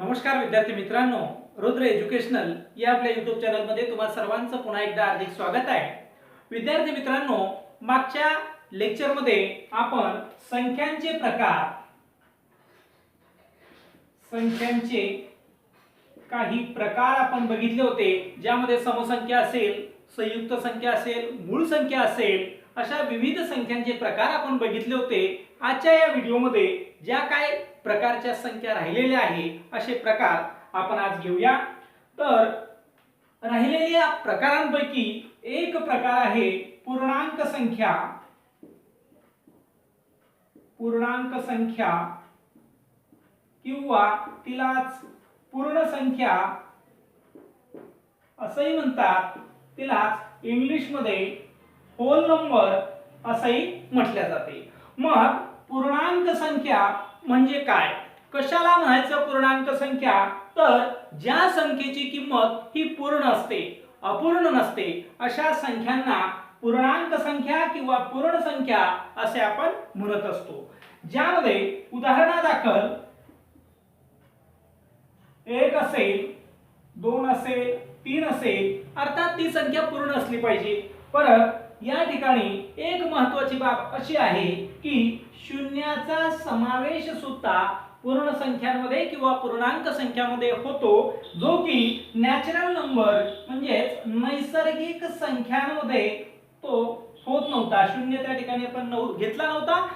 नमस्कार विद्यार्थी मित्रांनो, रुद्र एज्युकेशनल या आपल्या YouTube चॅनल मध्ये तुम्हा सर्वांचं पुन्हा एकदा हार्दिक स्वागत आहे। विद्यार्थी मित्रांनो, मागच्या लेक्चर मध्ये आपण संख्यांचे काही प्रकार आपण बघितले होते, ज्यामध्ये समसंख्या असेल, संयुक्त संख्या असेल, मूळ संख्या असेल, अशा विविध संख्यांचे प्रकार आपण बघितले होते। आजच्या या व्हिडिओमध्ये ज्या काय प्रकारच्या संख्या राहिलेल्या आहे असे प्रकार आपण आज घेऊया। तर राहिलेल्या प्रकारांपैकी एक प्रकार आहे पूर्णांक संख्या किंवा तिलाच पूर्ण संख्या असंही म्हणतात, तिलाच इंग्लिश मध्ये होल नंबर असंही म्हटले जाते। मग पूर्णांक संख्या म्हणजे काय, कशाला म्हणायचं पूर्णांक संख्या? तर ज्या संख्येची किंमत ही पूर्ण असते, अपूर्ण नसते, अशा संख्यांना पूर्णांक संख्या किंवा पूर्ण संख्या असे आपण म्हणत असतो। ज्यामध्ये उदाहरणादाखल 1 असेल, 2 असेल, 3 असेल, अर्थात ती संख्या पूर्ण असली पाहिजे। परत या ठिकाणी एक महत्त्वाची बाब अशी आहे की शून्याचा समावेश सुद्धा पूर्ण संख्यांमध्ये किंवा पूर्णांक संख्यामध्ये होतो, जो की नॅचरल नंबर म्हणजे नैसर्गिक संख्यांमध्ये तो होत नव्हता। शून्य त्या ठिकाणी आपण घेतला नव्हता।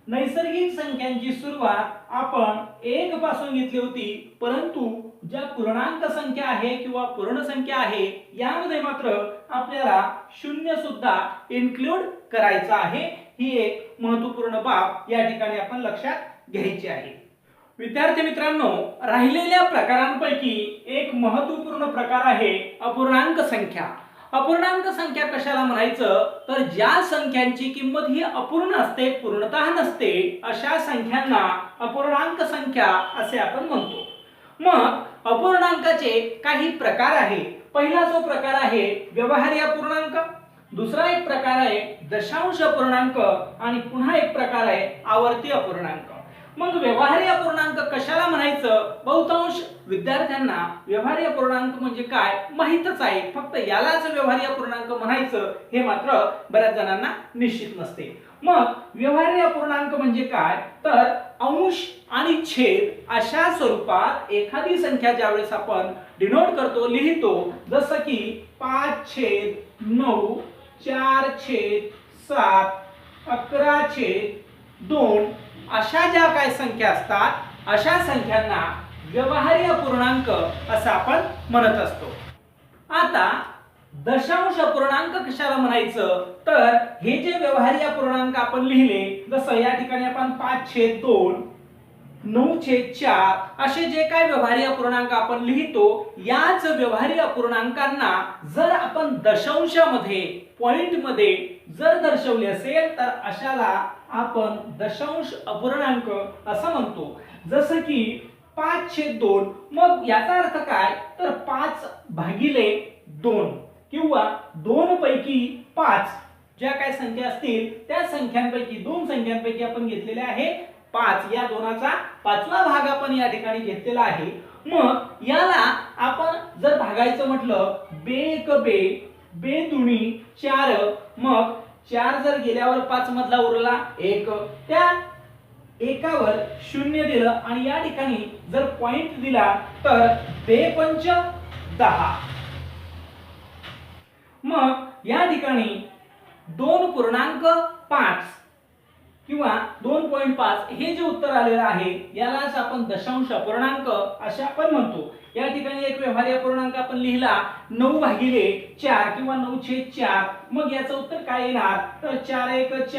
नैसर्गिक संख्यांची सुरुवात आपण 1 पासून घेतली होती, परंतु ज्या पूर्णांक संख्या आहे किंवा पूर्ण संख्या आहे यामध्ये मात्र आपल्याला शून्य सुद्धा इन्क्लूड करायचा आहे। ही एक महत्त्वपूर्ण बाब या ठिकाणी आपण लक्षात घ्यायची आहे। विद्यार्थी मित्रांनो, राहिलेल्या प्रकारांपैकी एक महत्त्वपूर्ण प्रकार आहे अपूर्णांक संख्या। अपूर्णांक संख्या कशाला म्हणायचं? तर ज्या संख्यांची किंमत ही अपूर्ण असते, पूर्णतः नसते, अशा संख्यांना अपूर्णांक संख्या असे आपण म्हणतो। मग अपूर्णांकाचे काही प्रकार आहे। पहिला जो प्रकार आहे व्यवहार्य अपूर्णांक, दुसरा एक प्रकार आहे दशांश अपूर्णांक आणि पुन्हा एक प्रकार आहे आवर्ती अपूर्णांक। मग व्यवहार्य अपूर्णांक कशाला म्हणायचं? बहुतांश विद्यार्थ्यांना व्यवहार्य अपूर्णांक म्हणजे काय माहितच आहे, फक्त यालाच व्यवहार्य अपूर्णांक म्हणायचं हे मात्र बऱ्याच जणांना निश्चित नसते। मग व्यवहार्य अपूर्णांक म्हणजे काय? तर अंश आणि छेद अशा स्वरूपात एखादी संख्या ज्यावेळेस आपण डिनोट करतो, लिहितो, जसं की 5/9, 4/7, 11/2 अशा ज्या काही संख्या असतात अशा संख्यांना व्यवहार्य अपूर्णांक असं आपण म्हणत असतो। आता दशांश अपूर्णांक कशाला म्हणायचं? तर हे जे व्यवहार्य अपूर्णांक आपण लिहिले, जसं या ठिकाणी आपण 5/2, 9/4 असे जे काही व्यवहार्य अपूर्णांक आपण लिहितो, याच व्यवहार्य अपूर्णांकांना जर आपण दशांशामध्ये पॉइंट मध्ये जर दर्शवले असेल तर अशाला आपण दशांश अपूर्णांक असं म्हणतो। जसं की 5/2, मग याचा अर्थ काय? तर 5/2 किंवा 2 पैकी 5 ज्या काही संख्या असतील त्या संख्यांपैकी 2 संख्यांपैकी आपण घेतलेले आहे 5, या 2चा 5वा भाग आपण या ठिकाणी घेतलेला आहे। मग याला आपण जर भागायचं म्हटलं, बे बे दुनी 4, मग 4 जर गेल्यावर 5 मधला उरला 1, त्या एकावर 0 दिलं आणि या ठिकाणी जर पॉइंट दिला तर बे-5 10। मग या ठिकाणी 2.5 किंवा 2.5 हे जे उत्तर आलेलं आहे यालाच आपण दशांश अपूर्णांक असे आपण म्हणतो। या ठिकाणी एक व्यवहार्य अपूर्णांक आपण लिहिला 9/4 किंवा 9/4, मग याचं उत्तर काय येणार? तर 4/1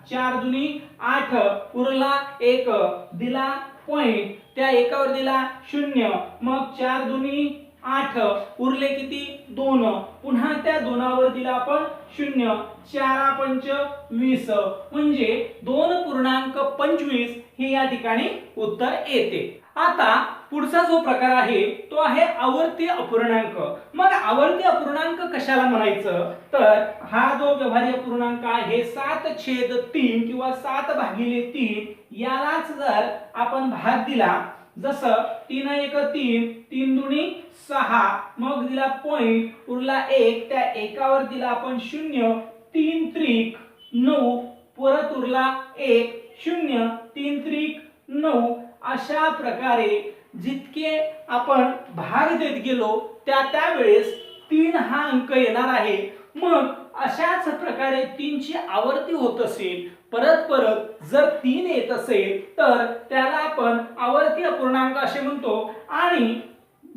4 दुनी 8, उरला 1, दिला पॉइंट, त्या एकावर दिला 0, मग 4 दुनी 8, उरले किती? 2, पुन्हा त्या 2वर दिला आपण 0, 4×5 20, म्हणजे 2.25 हे या ठिकाणी उत्तर येते। आता पुढचा जो प्रकार आहे तो आहे आवर्ती अपूर्णांक। मग आवर्ती अपूर्णांक कशाला म्हणायचं? तर हा जो व्यवहार्य अपूर्णांक आहे 7/3 किंवा 7/3 यालाच जर आपण भाग दिला जसं 3 1 3, 3 दुनी 6, मग दिला पॉइंट उरला 1, त्या एकावर दिला आपण 0, 3 त्रिक 9, परत उरला 1 0, 3 त्रिक 9. अशा प्रकारे जितके आपण भाग देत गेलो त्यावेळेस 3 हा अंक येणार आहे. मग अशाच प्रकारे 3 ची आवर्ती होत असेल, परत परत जर 3 येत असेल तर त्याला आपण आवर्ती अपूर्णांक असे म्हणतो. आणि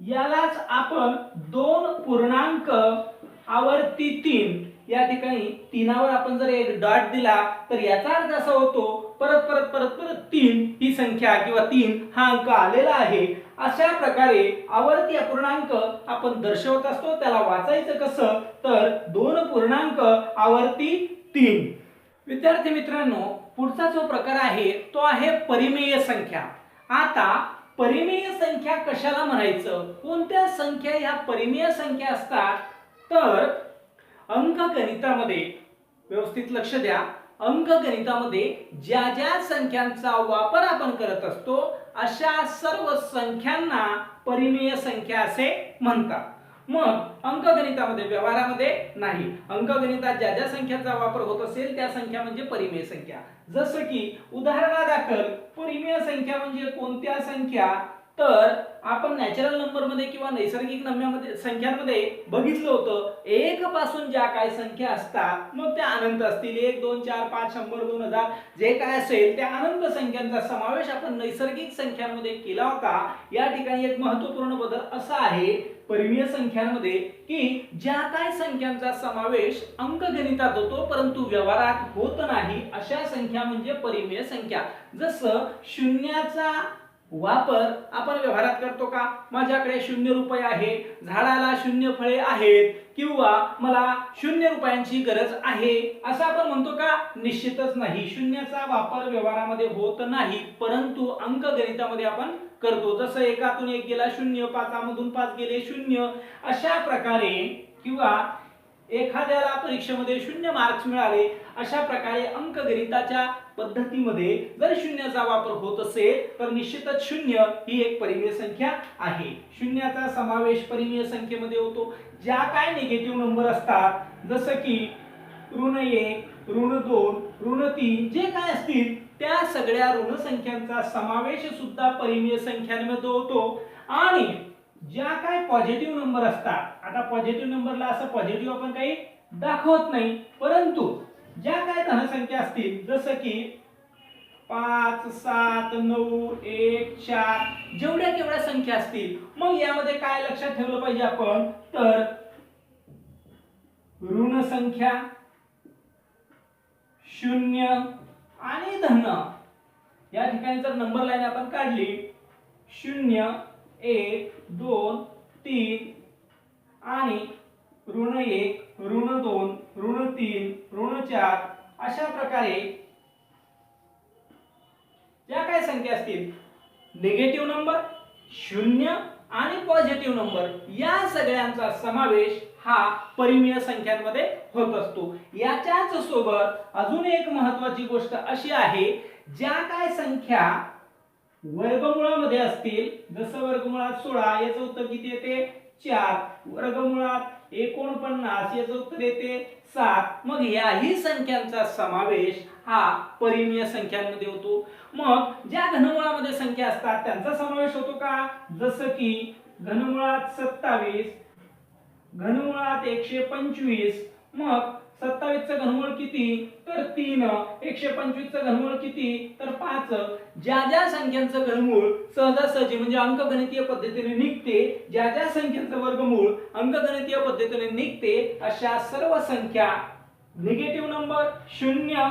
यालाच आपण 2 पूर्णांक आवर्ती 3, या ठिकाणी 3वर आपण जर एक डॉट दिला तर याचा अर्थ असा होतो परत परत परत परत 3 ही संख्या किंवा 3 हा अंक आलेला आहे. अशा प्रकारे आवर्ती अपूर्णांक आपण दर्शवत असतो. त्याला वाचायचं कसं तर 2 पूर्णांक आवर्ती 3. विद्यार्थी मित्रांनो, पुढचा जो प्रकार आहे तो आहे परिमेय संख्या. आता परिमेय संख्या कशाला म्हणायचं, कोणत्या संख्या ह्या परिमेय संख्या असतात तर अंकगणितामध्ये व्यवस्थित लक्ष द्या. अंकगणितामध्ये ज्या ज्या संख्यांचा वापर आपण करत असतो अशा सर्व संख्यांना परिमेय संख्या असे म्हणतात. मग अंकगणितामध्ये, व्यवहारामध्ये नाही, अंकगणितात ज्या ज्या संख्यांचा वापर होत असेल त्या संख्या म्हणजे परिमेय संख्या. जसं की उदाहरणादाखल परिमेय संख्या म्हणजे कोणत्या संख्या तर आपण नॅचरल नंबर मध्ये किंवा नैसर्गिक संख्यांमध्ये बघितलं होतं, 1 पासून ज्या काही संख्या असतात मग त्या अनंत असतील, 1 2 4 5 100 2000 जे काय असेल त्या अनंत संख्यांचा समावेश आपण नैसर्गिक संख्यांमध्ये केला होता. या ठिकाणी एक महत्त्वपूर्ण बदल असा आहे परिमेय संख्यांमध्ये की ज्या काही संख्यांचा समावेश अंकगणितात होतो परंतु व्यवहारात होत नाही अशा संख्या म्हणजे परिमेय संख्या. जसं शून्याचा वापर आपण व्यवहारात करतो का, माझ्याकडे 0 रुपये आहे, झाडाला 0 फळे आहेत किंवा मला 0 रुपयांची गरज आहे असं आपण म्हणतो का, निश्चितच नाही. शून्याचा वापर व्यवहारामध्ये होत नाही परंतु अंकगणितामध्ये आपण करतो. जसं एकातून 1 गेला 0, 5 मधून 5 गेले 0. अशा प्रकारे किंवा एखाद्याला परीक्षेमध्ये 0 मार्क्स मिळाले, अशा प्रकारे अंकगणिताच्या पद्धतीमध्ये जर शून्याचा वापर होत असेल तर निश्चितच 0 ही एक परिमेय संख्या आहे. शून्याचा समावेश परिमेय संख्येमध्ये होतो. ज्या काय निगेटिव्ह नंबर असतात जसं की -1, -2, -3 जे काय असतील त्या सगळ्या ऋण संख्यांचा समावेश सुद्धा परिमेय संख्यांमध्ये होतो. आणि ज्या काय पॉझिटिव्ह नंबर असतात, आता पॉझिटिव्ह नंबरला असं पॉझिटिव्ह आपण काही दाखवत नाही परंतु ज्या काय धनसंख्या असतील जसं की 5 7 9 1 4 जेवढ्या केवढ्या संख्या असतील मग यामध्ये काय लक्षात ठेवलं पाहिजे आपण तर ऋण संख्या, शून्य आणि धन. या ठिकाणी जर नंबर लाईन आपण काढली 0 1 2 3 आणि -1 -2 -3 -4 अशा प्रकारे ज्या काय संख्या असतील निगेटिव्ह नंबर, शून्य आणि पॉझिटिव्ह नंबर या सगळ्यांचा समावेश हा परिमेय संख्यांमध्ये होत असतो. याच्याच सोबत अजून एक महत्त्वाची गोष्ट अशी आहे, ज्या काय संख्या वर्गमुळामध्ये असतील जसं वर्गमुळात 16 याचं उत्तर किती येते 4, वर्गमुळात 49 याचं उत्तर येते 7. मग याही संख्यांचा समावेश हा परिमेय संख्यांमध्ये होतो. मग ज्या घनमुळामध्ये संख्या असतात त्यांचा समावेश होतो का, जसं की घनमुळात 27, घनमुळात 125. मग 27 चं घनमूळ किती तर 3, 125 चं घनमूळ किती तर 5. ज्या ज्या संख्यांचं घनमूळ सहजासहजी म्हणजे अंकगणितीय पद्धतीने निघते, ज्या ज्या संख्यांचं वर्गमूळ अंकगणितीय पद्धतीने निघते अशा सर्व संख्या निगेटिव्ह नंबर, शून्य,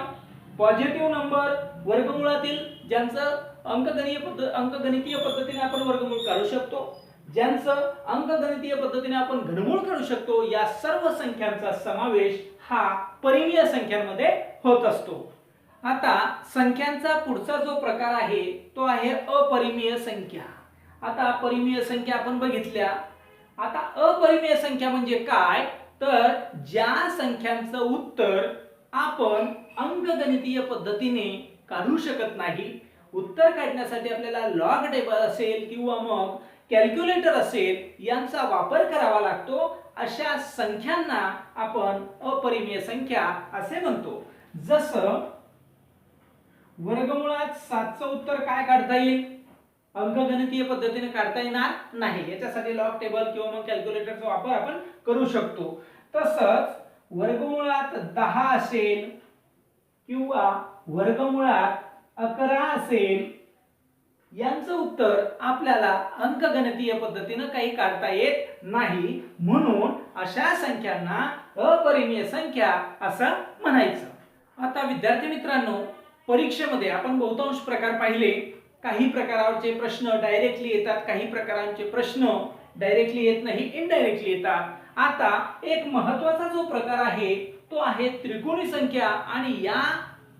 पॉझिटिव्ह नंबर, वर्गमुळातील ज्यांचं अंकगणितीय पद्धतीने आपण वर्गमूळ काढू शकतो, ज्यांचं अंकगणितीय पद्धतीने आपण घनमूळ काढू शकतो, या सर्व संख्यांचा समावेश हा परिमेय संख्यांमध्ये होत असतो. आता संख्यांचा पुढचा जो प्रकार आहे तो आहे अपरिमेय संख्या. आता परिमेय संख्या आपण बघितल्या. आता अपरिमेय संख्या म्हणजे काय तर ज्या संख्यांचं उत्तर आपण अंकगणितीय पद्धतीने काढू शकत नाही, उत्तर काढण्यासाठी आपल्याला लॉग टेबल असेल किंवा मग कॅल्क्युलेटर असेल यांचा वापर करावा लागतो। अशा संख्यांना आपण अपरिमेय संख्या असे म्हणतो। जसं वर्गमुळात 7चं उत्तर काय काढता येईल? अंकगणितीय पद्धतीने काढता येणार नाही, याच्यासाठी लॉग टेबल किंवा मग कॅल्क्युलेटरचा वापर आपण करू शकतो। तसंच वर्गमुळात 10 असेल किंवा वर्गमुळात 11 असेल यांचं उत्तर आपल्याला अंकगणितीय पद्धतीने काही काढता येत नाही, म्हणून अशा संख्यांना अपरिमेय संख्या असं म्हणायचं। आता विद्यार्थी मित्रांनो, परीक्षेमध्ये आपण बहुतांश प्रकार पाहिले। काही प्रकारांचे प्रश्न डायरेक्टली येतात, काही प्रकारांचे प्रश्न डायरेक्टली येत नाही, इनडायरेक्टली येतात। आता एक महत्त्वाचा जो प्रकार आहे तो आहे त्रिकोणी संख्या, आणि या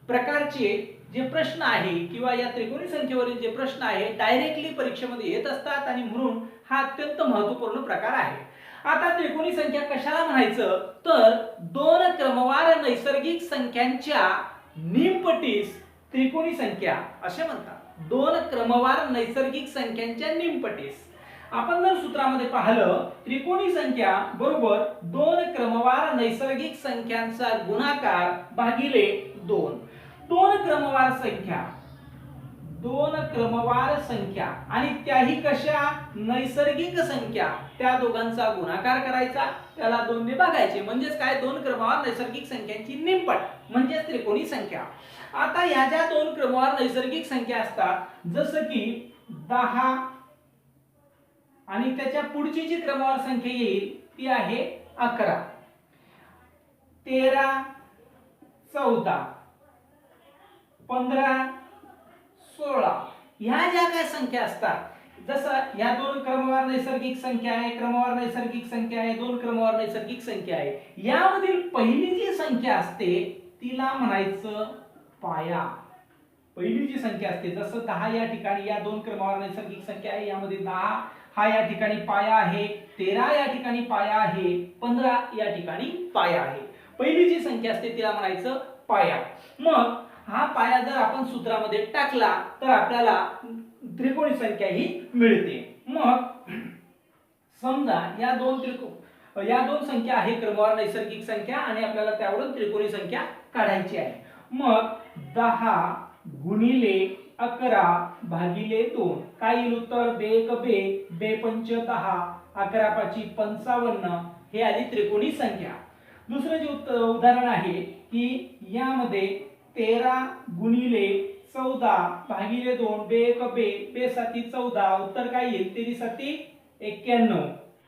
प्रकारचे जे प्रश्न आहे किंवा या त्रिकोणी संख्येवरील जे प्रश्न आहे डायरेक्टली परीक्षेमध्ये येत असतात, आणि म्हणून हा अत्यंत महत्त्वपूर्ण प्रकार आहे। आता त्रिकोणी संख्या कशाला म्हणायचं, तर दोन क्रमवार नैसर्गिक संख्यांच्या निमपटीस त्रिकोणी संख्या असे म्हणतात। दोन क्रमवार नैसर्गिक संख्यांच्या निमपटीस आपण जर सूत्रामध्ये पाहिलं, त्रिकोणी संख्या बरोबर दोन क्रमवार नैसर्गिक संख्यांचा गुणाकार भागिले 2। दोन क्रमवार संख्या आणि त्याही कशा नैसर्गिक संख्या, त्या दोघांचा गुणाकार करायचा, त्याला 2 ने भागायचे, म्हणजेच काय, दोन क्रमवार नैसर्गिक संख्यांची निमपट म्हणजे त्रिकोणी संख्या। आता या ज्या दोन क्रमवार नैसर्गिक संख्या असतात, जसं की 10 आणि त्याच्या पुढची जी क्रमवार संख्या येईल ती आहे 11, 13, 14, 15, 16 ह्या ज्या काय संख्या असतात, जसं या दोन क्रमवार नैसर्गिक संख्या आहे, क्रमवार नैसर्गिक संख्या आहे, दोन क्रमवार नैसर्गिक संख्या आहे, यामधील पहिली जी संख्या असते तिला म्हणायचं पाया। पहिली जी संख्या असते, जसं 10 या ठिकाणी या दोन क्रमवार नैसर्गिक संख्या आहे, यामध्ये 10 हा या ठिकाणी पाया आहे, 13 या ठिकाणी पाया आहे, 15 या ठिकाणी पाया आहे। पहिली जी संख्या असते तिला म्हणायचं पाया। मग हा पाया जर आपण सूत्रामध्ये टाकला तर आपल्याला त्रिकोणी संख्या ही मिळते। मग समजा या दोन संख्या आहे क्रमवार नैसर्गिक संख्या, आणि आपल्याला त्यावरून त्रिकोणी संख्या काढायची आहे। मग 10 गुणिले 11 भागिले 2 काय येईल उत्तर? बे बे 5 10, 11 5 55 हे आली त्रिकोणी संख्या। दुसरं जे उदाहरण आहे की यामध्ये 13 गुणिले 14 भागिले 2 बे 7 14, उत्तर काय येईल? 13 7 91।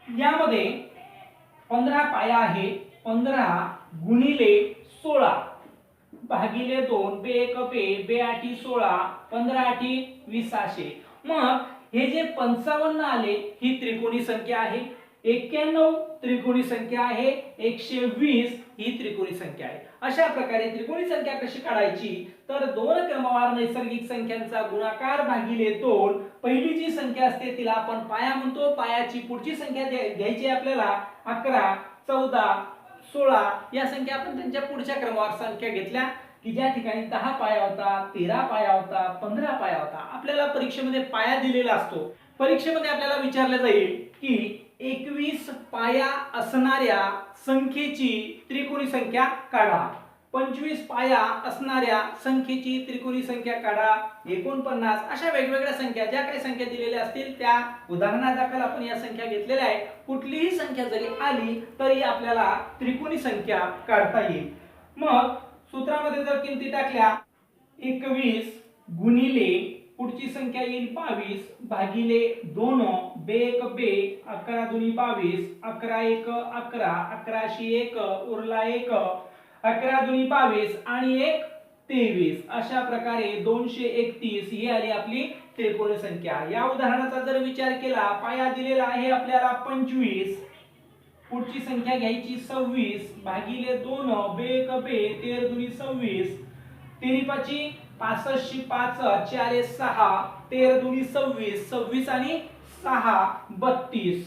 यामध्ये 15 पाया आहे, 15 गुणिले 16 भागिले 2 बे 8 16, 15 8 20। मग हे जे 55 आले ही त्रिकोणी संख्या आहे, 91 त्रिकोणी संख्या आहे, 120 ही त्रिकोणी संख्या आहे। अशा प्रकारे त्रिकोणी संख्या कशी काढायची, तर दोन क्रमवार नैसर्गिक संख्यांचा गुणाकार भागिले 2, पहिली जी संख्या असते तिला आपण पाया म्हणतो, पायाची पुढची संख्या घ्यायची आपल्याला 11 14 16, या संख्या आपण त्यांच्या पुढच्या क्रमवार संख्या घेतल्या की ज्या ठिकाणी 10 पाया होता, 13 पाया होता, 15 पाया होता। आपल्याला परीक्षेमध्ये पाया दिलेला असतो, परीक्षेमध्ये आपल्याला विचारले जाईल की 21 पाया असणाऱ्या संख्येची त्रिकोणी संख्या काढा, 25 पाया असणाऱ्या संख्येची त्रिकोणी संख्या काढा, 49, अशा वेगवेगळ्या संख्या ज्या काही संख्या दिलेल्या असतील त्या उदाहरणादाखल आपण या संख्या घेतलेल्या आहे। कुठलीही संख्या जरी आली तरी आपल्याला त्रिकोणी संख्या काढता येईल। मग सूत्रामध्ये जर किमती टाकल्या, 21 गुणिले पुढची संख्या येईल 22 भागिले 2 बे 11 दुनी 22, 11 1 11, 11 1 उरला 1, 11 दुनी 22 आणि 1 23, अशा प्रकारे 231 ही आली आपली त्रिकोणी संख्या। या उदाहरणाचा जर विचार केला, पाया दिलेला आहे आपल्याला 25, पुढची संख्या घ्यायची 26 भागिले 2 बे 13 दुनी 26, 3 5 65 5 4 6, 13 दुनी 26, 26 आणि 6 32,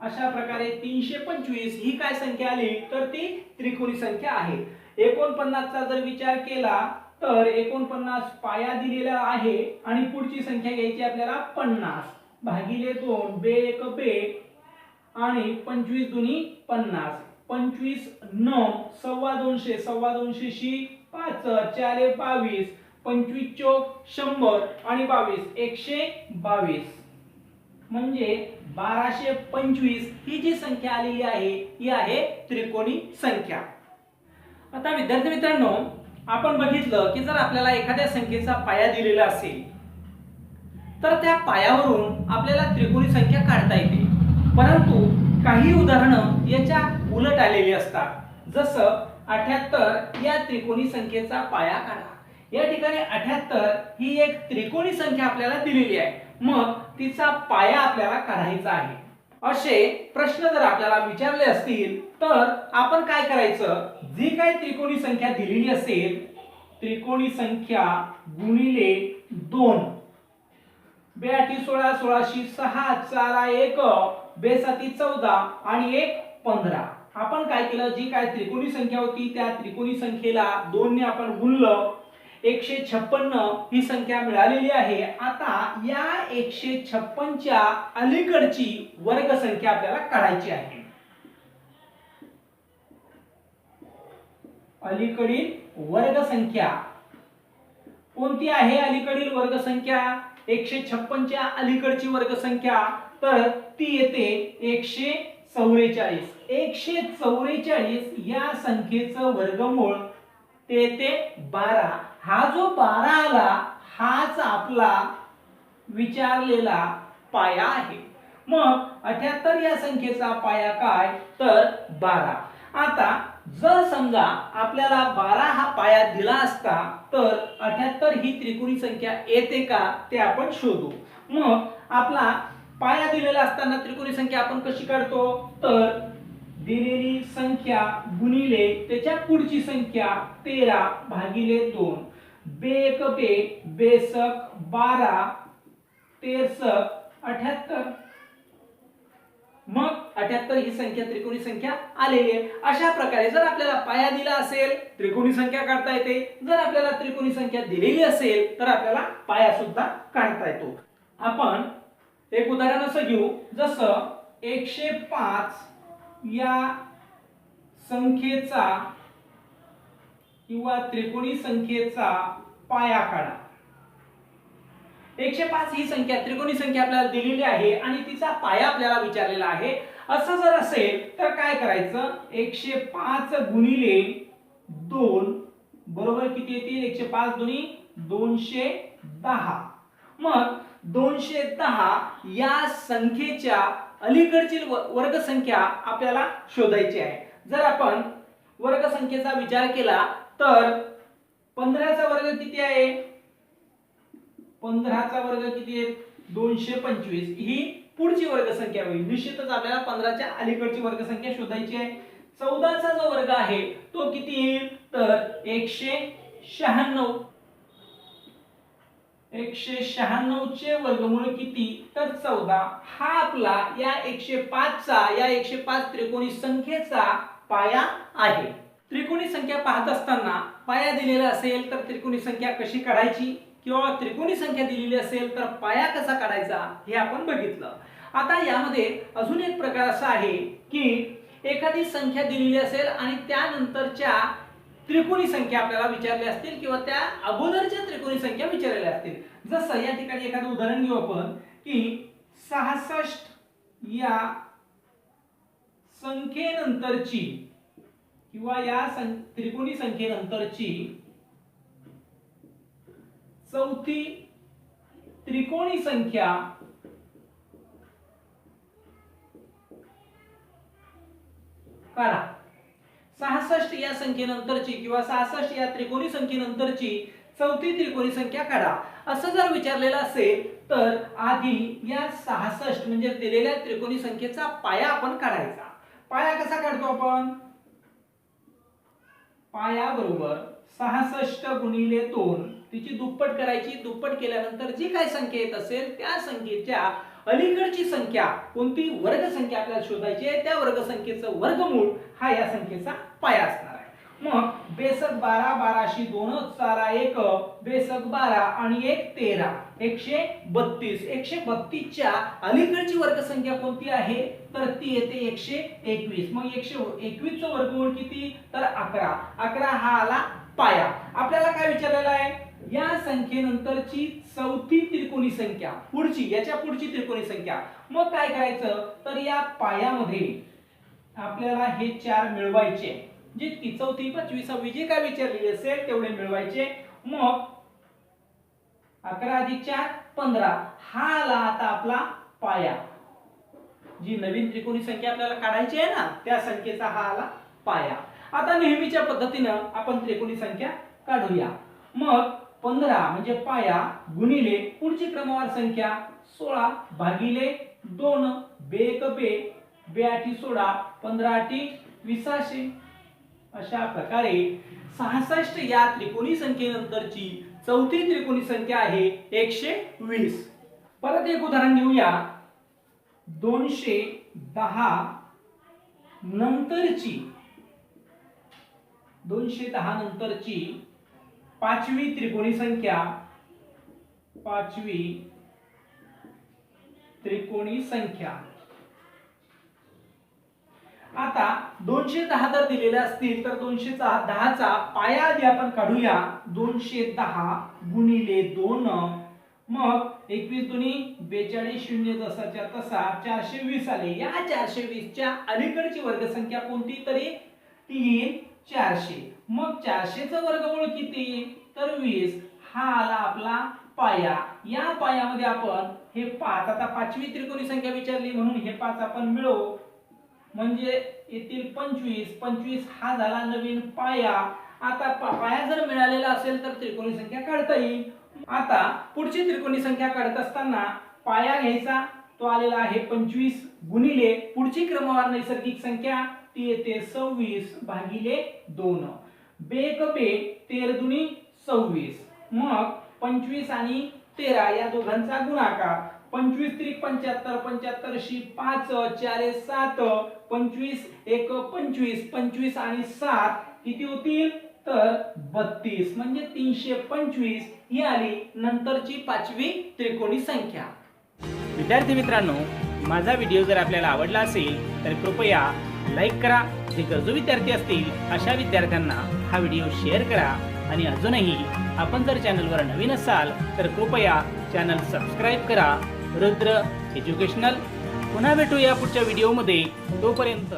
अशा प्रकारे 325 ही काय संख्या आली, तर ती त्रिकोणी संख्या आहे। 49 चा जर विचार केला तर 49 पाया दिलेला आहे आणि पुढची संख्या घ्यायची आपल्याला 50 भागिले 2 बे एक बे आणि 25 दुनी 50 25 9 सव्वा 200 सव्वा 200 शी 5 4 22 25 चौक 100 आणि 22 122 म्हणजे 1225 ही जी संख्या आलेली आहे ही आहे त्रिकोणी संख्या। आता विद्यार्थी मित्रांनो, आपण बघितलं की जर आपल्याला एखाद्या संख्येचा पाया दिलेला असेल तर त्या पायावरून आपल्याला त्रिकोणी संख्या काढता येते, परंतु काही उदाहरणं याच्या उलट आलेली असतात। जसं 78 या त्रिकोणी संख्येचा पाया काढा। या ठिकाणी 78 ही एक त्रिकोणी संख्या आपल्याला दिलेली आहे, मग तिचा पाया आपल्याला काढायचा आहे। असे प्रश्न जर आपल्याला विचारले असतील तर आपण काय करायचं, जी काही त्रिकोणी संख्या दिलेली असेल त्रिकोणी संख्या गुणिले 2 बे 8 16 16 6 4 1 बे 7 14 आणि 1 15। आपण काय केलं, जी काय त्रिकोणी संख्या होती त्या त्रिकोणी संख्येला 2 ने आपण गुणलं, 156 ही संख्या मिळालेली आहे। आता या 156 च्या अलीकडची वर्ग संख्या आपल्याला काढायची आहे। अलीकडील वर्ग संख्या कोणती आहे? अलीकडील वर्ग संख्या 156 च्या अलीकडची वर्ग संख्या तर ती येते 144। 144 या संख्येचं वर्गमूळ ते येते 12। हा जो 12 आला हाच आपला विचारलेला पाया आहे। मग 78 या संख्येचा पाया काय तर 12। आता जर समजा आपल्याला 12 हा पाया दिला असता तर 78 ही त्रिकोणी संख्या येते का ते आपण शोधू। मग आपला पाया दिलेला असताना त्रिकोणी संख्या आपण कशी काढतो तर दिलेली संख्या गुणिले त्याच्या पुढची संख्या 13 भागिले 2 बे एक बे बेसक 12 13 78। मग 78 ही संख्या त्रिकोणी संख्या आलेली आहे। अशा प्रकारे जर आपल्याला पाया दिला असेल त्रिकोणी संख्या काढता येते, जर आपल्याला त्रिकोणी संख्या दिलेली असेल तर आपल्याला पाया सुद्धा काढता येतो। आपण एक उदाहरण असं घेऊ, जसं 105 या संख्येचा किंवा त्रिकोणी संख्येचा पाया काढा। 105 ही संख्या त्रिकोणी संख्या आपल्याला दिलेली आहे आणि तिचा पाया आपल्याला विचारलेला आहे। असं जर असेल तर काय करायचं, 105 गुणिले 2 बरोबर किती येतील, 105 दुनी 210। मग 210 या संख्येच्या अलीकडची वर्ग संख्या आपल्याला शोधायची आहे। जर आपण वर्ग संख्येचा विचार केला तर 15 चा वर्ग किती आहे, 15 चा वर्ग किती आहे 225 ही पुढची वर्ग संख्या होईल। निश्चितच आपल्याला 15 च्या अलीकडची वर्ग संख्या शोधायची आहे। 14 चा जो वर्ग आहे तो किती येईल तर 196। 196 चे वर्गमूळ किती तर 14। हा आपला या 105 चा या 105 त्रिकोणी संख्येचा पाया आहे। त्रिकोणी संख्या पाहत असताना पाया दिलेला असेल तर त्रिकोणी संख्या कशी काढायची किंवा त्रिकोणी संख्या दिलेली असेल तर पाया कसा काढायचा हे आपण बघितलं। आता यामध्ये अजून एक प्रकार असा आहे की एखादी संख्या दिलेली असेल आणि त्यानंतरच्या त्रिकोणी संख्या आपल्याला विचारल्या असतील किंवा त्या अगोदरच्या त्रिकोणी संख्या विचारलेल्या असतील। जसं या ठिकाणी एखादं उदाहरण घेऊ आपण की 66 या संख्येनंतरची किंवा या त्रिकोणी संख्येनंतरची चौथी त्रिकोणी संख्या काढा। 66 या संख्येनंतरची किंवा 66 या त्रिकोणी संख्येनंतरची चौथी त्रिकोणी संख्या काढा असं जर विचारलेलं असेल तर आधी या 66 म्हणजे दिलेल्या त्रिकोणी संख्येचा पाया आपण काढायचा। पाया कसा काढतो आपण, पाया बरोबर 66 गुणिले 2 तिची दुप्पट करायची। दुप्पट केल्यानंतर जी काही संख्या येत असेल त्या संख्येच्या अलीकडची संख्या कोणती वर्ग संख्या आपल्याला शोधायची आहे, त्या वर्ग संख्येचं वर्गमूळ हा या संख्येचा पाया असणार आहे। मग बेसक 12, 12शी 2 चारा 1, बेसक 12 आणि 1 13, 132. 132 च्या अलीकडची वर्गसंख्या कोणती आहे तर ती येते 121. मग 121 चं वर्गमूळ किती तर 11. 11 हा आला पाया. आपल्याला काय विचारलेलं आहे या संख्येनंतरची चौथी त्रिकोणी संख्या, पुढची याच्या पुढची त्रिकोणी संख्या. मग काय करायचं तर या पायामध्ये आपल्याला हे 4 मिळवायचे, जितकी चौथी 25 26 जे काय विचारलेले असेल तेवढे मिळवायचे. मग 11 अधिक 4 15 हा आला आता आपला पाया. जी नवीन त्रिकोणी संख्या आपल्याला काढायची आहे ना त्या संख्येचा हा आला पाया. आता नेहमीच्या पद्धतीनं आपण त्रिकोणी संख्या काढूया. मग 15 म्हणजे पाया गुणिले पुढची क्रमवार संख्या 16 भागिले 2, बेक बे, बेआठी 16, 15 20. अशा प्रकारे 66 या त्रिकोणी संख्येनंतरची चौथी त्रिकोणी संख्या आहे 120. परत एक उदाहरण घेऊया. 210 नंतरची पाचवी त्रिकोणी संख्या, पाचवी त्रिकोणी संख्या. आता 210 जर दिलेले असतील तर 210 चा पाया आधी आपण काढूया. 210 गुणिले 2, मग 21 दुनी 42, 0 जसाच्या तसा 420 आले. या 420 च्या अलीकडची वर्गसंख्या कोणती तरी 3 400. मग 400 चं वर्गमूळ किती तर 20 हा आला आपला पाया. या पायामध्ये आपण हे 5, आता पाचवी त्रिकोणी संख्या विचारली म्हणून हे 5 आपण मिळवू, म्हणजे येतील 25. 25 हा झाला नवीन पाया. आता पाया जर मिळालेला असेल तर त्रिकोणी संख्या काढता येईल. आता पुढची त्रिकोणी संख्या काढत असताना पाया घ्यायचा, तो आलेला आहे 25 गुणिले पुढची क्रमवार नैसर्गिक संख्या ती येते 26 भागिले 2, बेक बे 13 दुनी 26. मग 25 आणि 13 या दोघांचा गुणाकार. 25 त्रिक 75, 75 शी 5, 4 7, 25 1 25, 25 आणि 7 किती होतील तर 32. म्हणजे 325 ही आली नंतरची पाचवी त्रिकोणी संख्या. विद्यार्थी मित्रांनो, माझा व्हिडिओ जर आपल्याला आवडला असेल तर कृपया लाईक करा. जे गरजू विद्यार्थी असतील अशा विद्यार्थ्यांना हा व्हिडिओ शेअर करा. आणि अजूनही आपण जर चॅनलवर नवीन असाल तर कृपया चॅनल सबस्क्राईब करा. रुद्र एज्युकेशनल. पुन्हा भेटूया पुढच्या व्हिडिओमध्ये. तोपर्यंत